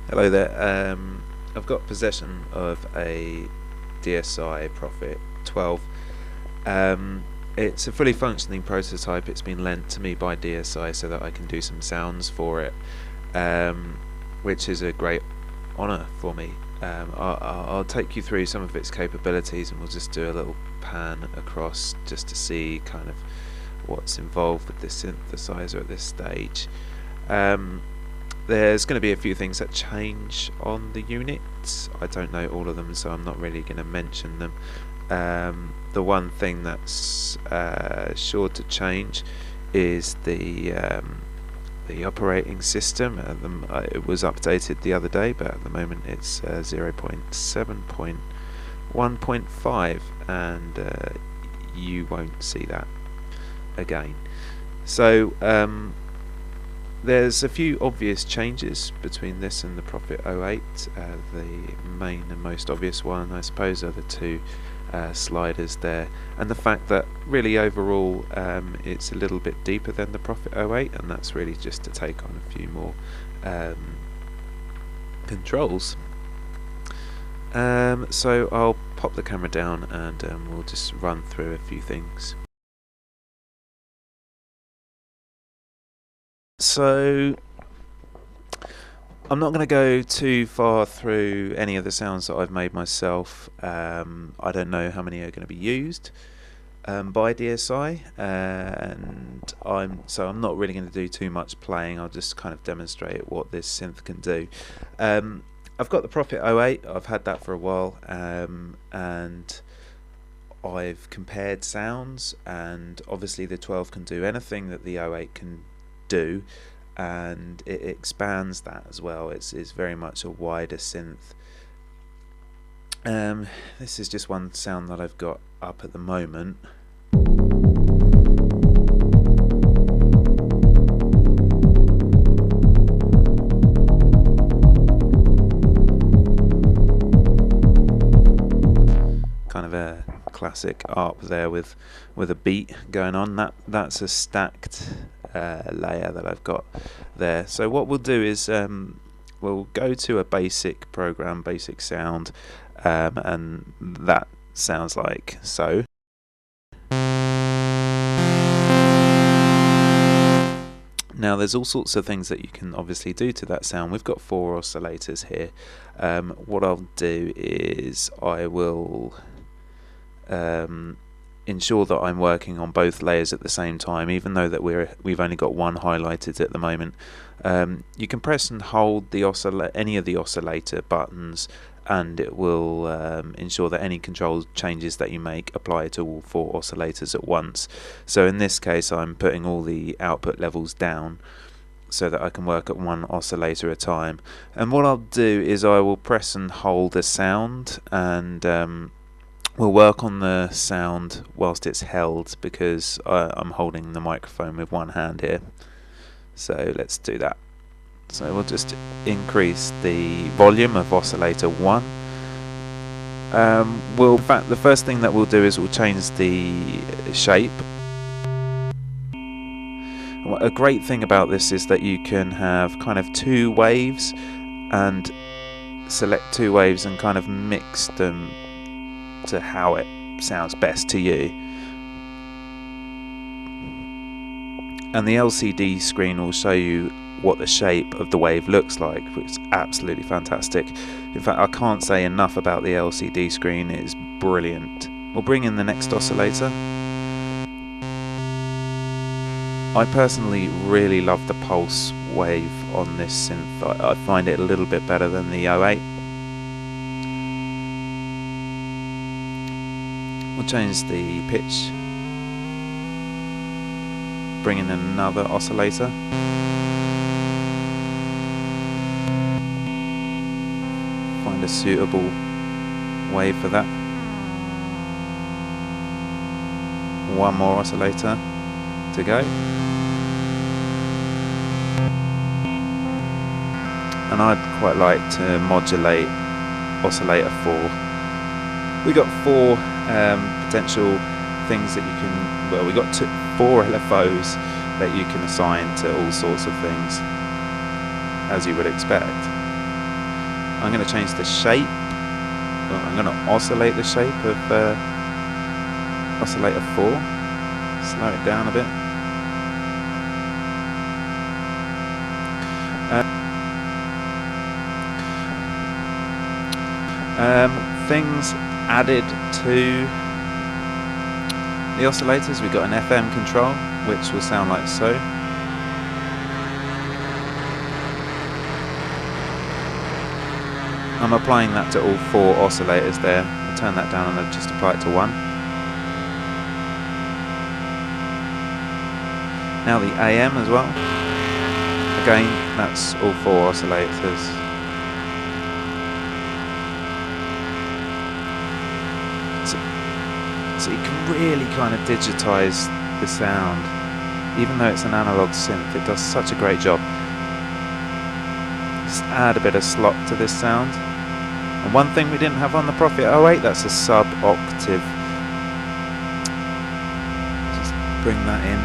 Hello there. I've got possession of a DSI Prophet 12. It's a fully functioning prototype. It's been lent to me by DSI so that I can do some sounds for it, which is a great honour for me. I'll take you through some of its capabilities, and we'll just do a little pan across just to see kind of what's involved with this synthesizer at this stage. There's going to be a few things that change on the unit. I don't know all of them, so I'm not really going to mention them. The one thing that's sure to change is the operating system. It was updated the other day, but at the moment it's 0.7.1.5, and you won't see that again. So there's a few obvious changes between this and the Prophet 08. The main and most obvious one, I suppose, are the two sliders there, and the fact that really overall it's a little bit deeper than the Prophet 08, and that's really just to take on a few more controls. So I'll pop the camera down and we'll just run through a few things. So I'm not going to go too far through any of the sounds that I've made myself. I don't know how many are going to be used by DSI, and I'm not really going to do too much playing. I'll just kind of demonstrate what this synth can do. I've got the Prophet 08. I've had that for a while, and I've compared sounds, and obviously the 12 can do anything that the 08 can do, and it expands that as well. It's very much a wider synth. This is just one sound that I've got up at the moment. Kind of a classic ARP there with a beat going on. That's a stacked layer that I've got there. So what we'll do is we'll go to a basic program, basic sound, and that sounds like so. Now there's all sorts of things that you can obviously do to that sound. We've got 4 oscillators here. What I'll do is I will ensure that I'm working on both layers at the same time, even though that we've only got one highlighted at the moment. You can press and hold the any of the oscillator buttons, and it will ensure that any control changes that you make apply to all 4 oscillators at once. So in this case I'm putting all the output levels down so that I can work at one oscillator at a time. And what I'll do is I will press and hold a sound, and we'll work on the sound whilst it's held, because I'm holding the microphone with one hand here. So let's do that. So we'll just increase the volume of oscillator 1. In fact, the first thing that we'll do is we'll change the shape. A great thing about this is that you can have kind of 2 waves and select 2 waves and kind of mix them to how it sounds best to you. And the LCD screen will show you what the shape of the wave looks like, which is absolutely fantastic. In fact, I can't say enough about the LCD screen. It is brilliant. We'll bring in the next oscillator. I personally really love the pulse wave on this synth. I find it a little bit better than the 08. We'll change the pitch, bring in another oscillator, find a suitable wave for that. One more oscillator to go, and I'd quite like to modulate oscillator 4. We got 4 potential things that you can, well, we got 4 LFOs that you can assign to all sorts of things, as you would expect. I'm going to change the shape. Well, I'm going to oscillate the shape of oscillator 4. Slow it down a bit. Things added to the oscillators. We've got an FM control, which will sound like so. I'm applying that to all 4 oscillators there. I'll turn that down and I'll just apply it to 1. Now the AM as well. Again, that's all 4 oscillators. So you can really kind of digitize the sound. Even though it's an analog synth, it does such a great job. Just add a bit of slot to this sound. And one thing we didn't have on the Prophet 08, that's a sub-octave. Just bring that in.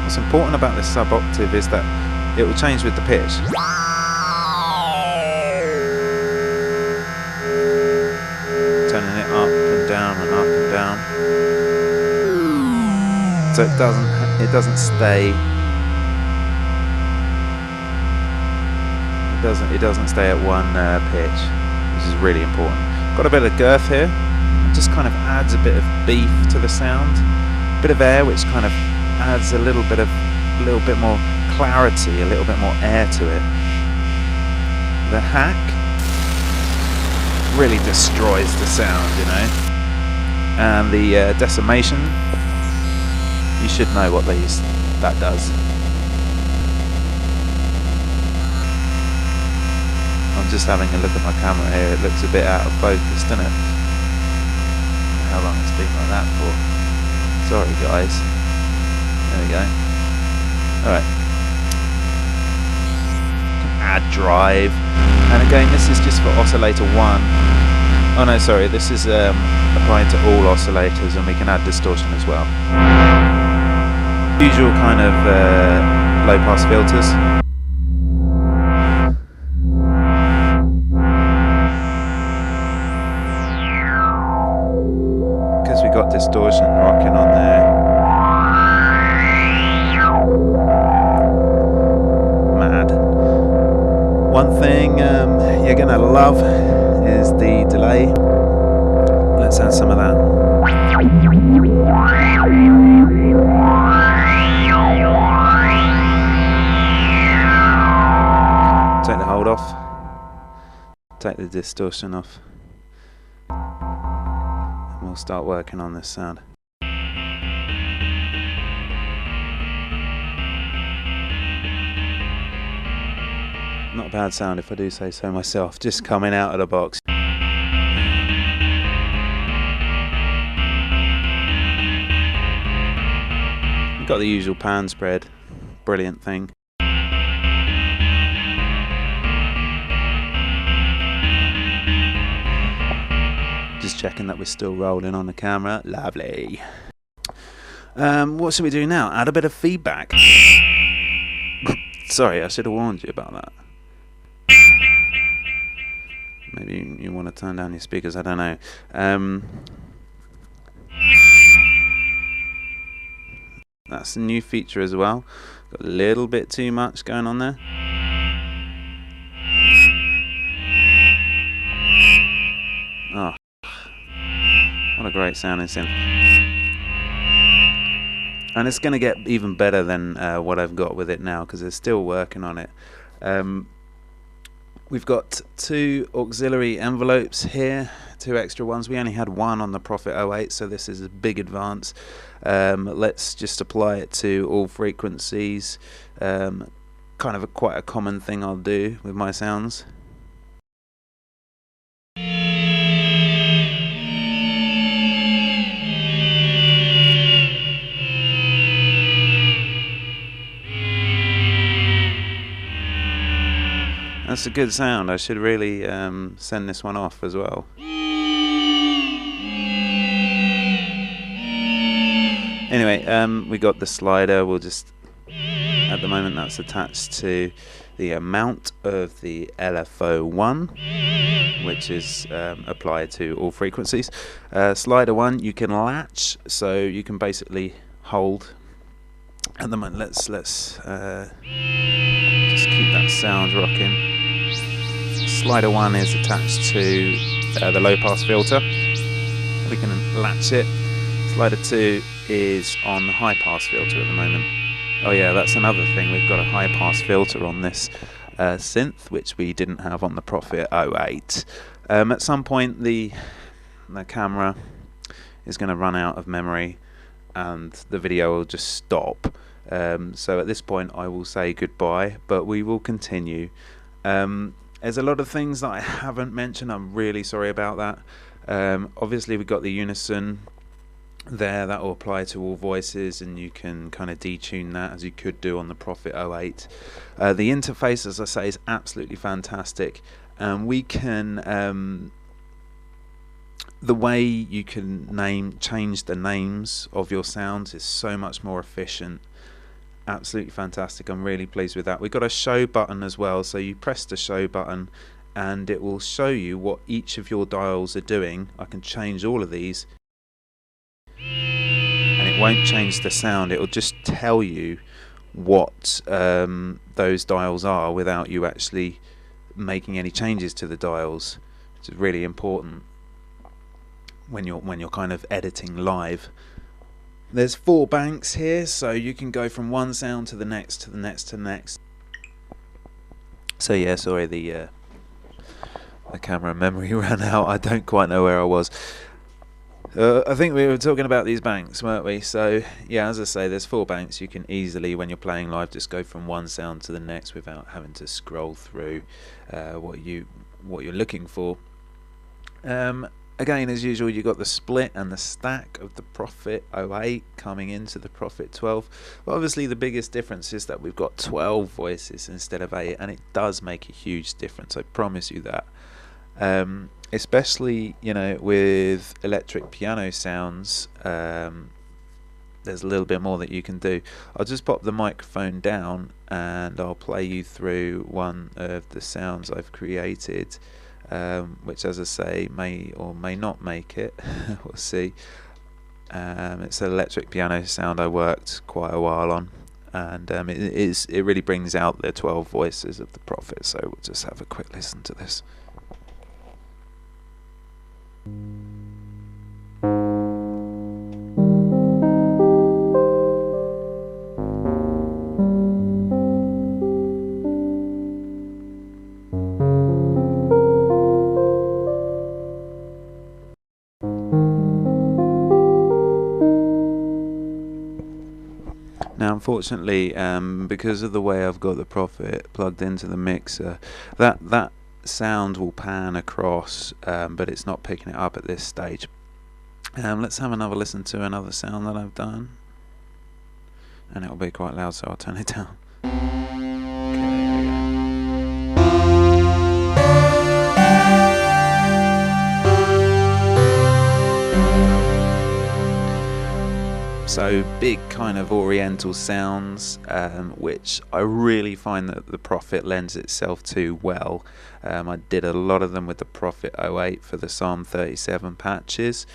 What's important about this sub-octave is that it will change with the pitch. Turning it up and down and up and down. So it doesn't stay. It doesn't stay at one pitch, which is really important. Got a bit of girth here. It just kind of adds a bit of beef to the sound. A bit of air, which kind of adds a little bit more clarity, a little bit more air to it. The hack really destroys the sound, you know. And the decimation, you should know what that does. I'm just having a look at my camera here. It looks a bit out of focus, doesn't it? How long it's been like that for? Sorry, guys. There we go. Alright. Add drive. And again, this is just for oscillator 1. Oh no, sorry, this is applying to all oscillators, and we can add distortion as well. Usual kind of low pass filters. Because we got distortion rocking on there. Mad. One thing you're gonna love is the delay. Let's add some of that. Take the hold off. Take the distortion off. And we'll start working on this sound. Not a bad sound if I do say so myself, just coming out of the box. We've got the usual pan spread, brilliant thing. Just checking that we're still rolling on the camera, lovely. What should we do now? Add a bit of feedback. Sorry, I should have warned you about that. Maybe you want to turn down your speakers, I don't know. That's a new feature as well. Got a little bit too much going on there. Oh, what a great sounding synth. And it's going to get even better than what I've got with it now, because they're still working on it. We've got 2 auxiliary envelopes here, 2 extra ones. We only had 1 on the Prophet 08, so this is a big advance. Let's just apply it to all frequencies. Kind of quite a common thing I'll do with my sounds. That's a good sound. I should really send this one off as well. Anyway, we got the slider. We'll just add the moment. That's attached to the mount of the LFO1, which is applied to all frequencies. Slider 1 you can latch, so you can basically hold. At the moment, let's just keep that sound rocking. Slider 1 is attached to the low pass filter. We can latch it. Slider 2 is on the high pass filter at the moment. Oh yeah, that's another thing. We've got a high pass filter on this synth, which we didn't have on the Prophet 08. At some point the camera is going to run out of memory and the video will just stop. So at this point I will say goodbye, but we will continue. There's a lot of things that I haven't mentioned. I'm really sorry about that. Obviously we've got the unison there that will apply to all voices, and you can kind of detune that as you could do on the Prophet 08. The interface, as I say, is absolutely fantastic. We can the way you can change the names of your sounds is so much more efficient. Absolutely fantastic. I'm really pleased with that. We've got a show button as well, so you press the show button and it will show you what each of your dials are doing. I can change all of these and it won't change the sound. It will just tell you what those dials are without you actually making any changes to the dials, which is really important when you're kind of editing live. There's 4 banks here, so you can go from one sound to the next, to the next, to the next. So yeah, sorry, the camera memory ran out. I don't quite know where I was. I think we were talking about these banks, weren't we? So yeah, as I say, there's 4 banks. You can easily, when you're playing live, just go from one sound to the next without having to scroll through what you're looking for. Again, as usual, you've got the split and the stack of the Prophet 08 coming into the Prophet 12. But obviously the biggest difference is that we've got 12 voices instead of 8, and it does make a huge difference, I promise you that. Especially, you know, with electric piano sounds, there's a little bit more that you can do. I'll just pop the microphone down and I'll play you through one of the sounds I've created, which, as I say, may or may not make it. We'll see. It's an electric piano sound I worked quite a while on, and it really brings out the 12 voices of the Prophet. So we'll just have a quick listen to this. Now, unfortunately, because of the way I've got the Prophet plugged into the mixer, that sound will pan across, but it's not picking it up at this stage. Let's have another listen to another sound that I've done, and it'll be quite loud, so I'll turn it down. So big kind of oriental sounds, which I really find that the Prophet lends itself to well. I did a lot of them with the Prophet 08 for the Psalm 37 patches,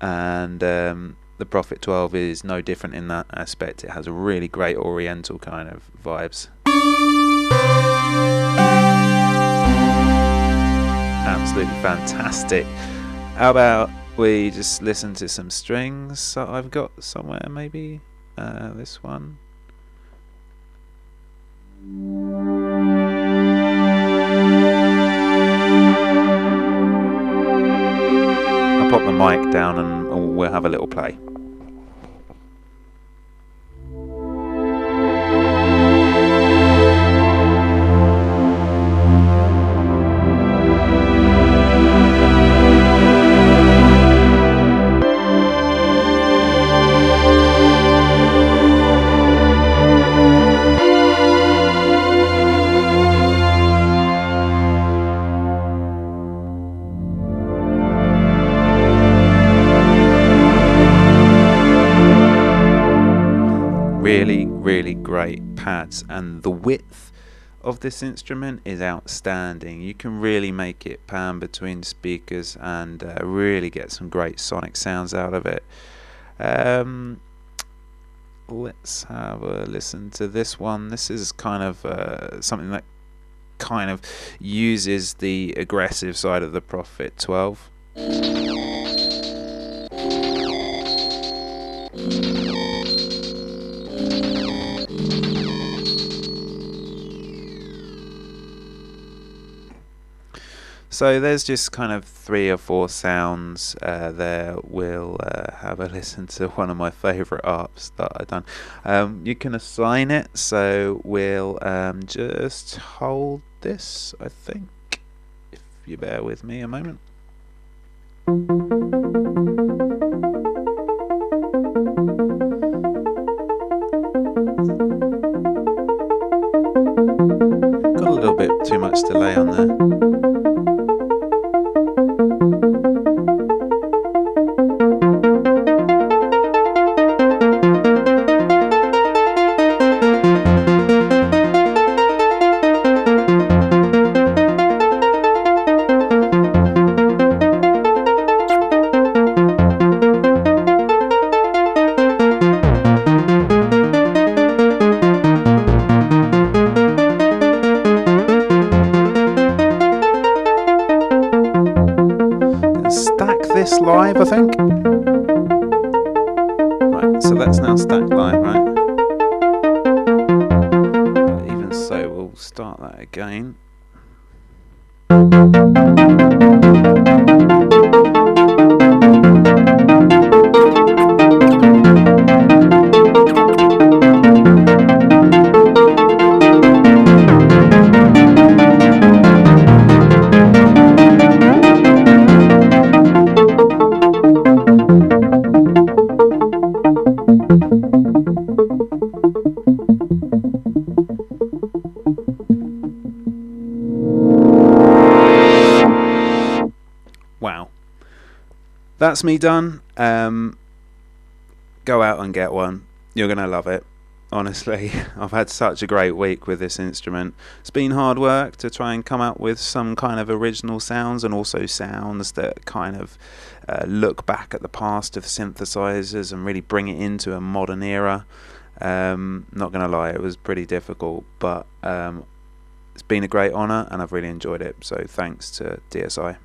and the Prophet 12 is no different in that aspect. It has a really great oriental kind of vibes. Absolutely fantastic. How about we just listen to some strings that I've got somewhere, maybe this one. I'll pop the mic down and we'll have a little play. Really great pads, and the width of this instrument is outstanding. You can really make it pan between speakers and really get some great sonic sounds out of it. Let's have a listen to this one. This is kind of something that kind of uses the aggressive side of the Prophet 12. So there's just kind of 3 or 4 sounds there. We'll have a listen to one of my favourite arps that I've done. You can assign it, so we'll just hold this, I think, if you bear with me a moment. Got a little bit too much delay on there. This live, I think. Right, so that's now stacked live, right? But even so, we'll start that again. Wow, that's me done. Go out and get one. You're gonna love it. Honestly, I've had such a great week with this instrument. It's been hard work to try and come up with some kind of original sounds, and also sounds that kind of look back at the past of synthesizers and really bring it into a modern era. Not gonna lie, it was pretty difficult, but it's been a great honour and I've really enjoyed it, so thanks to DSI.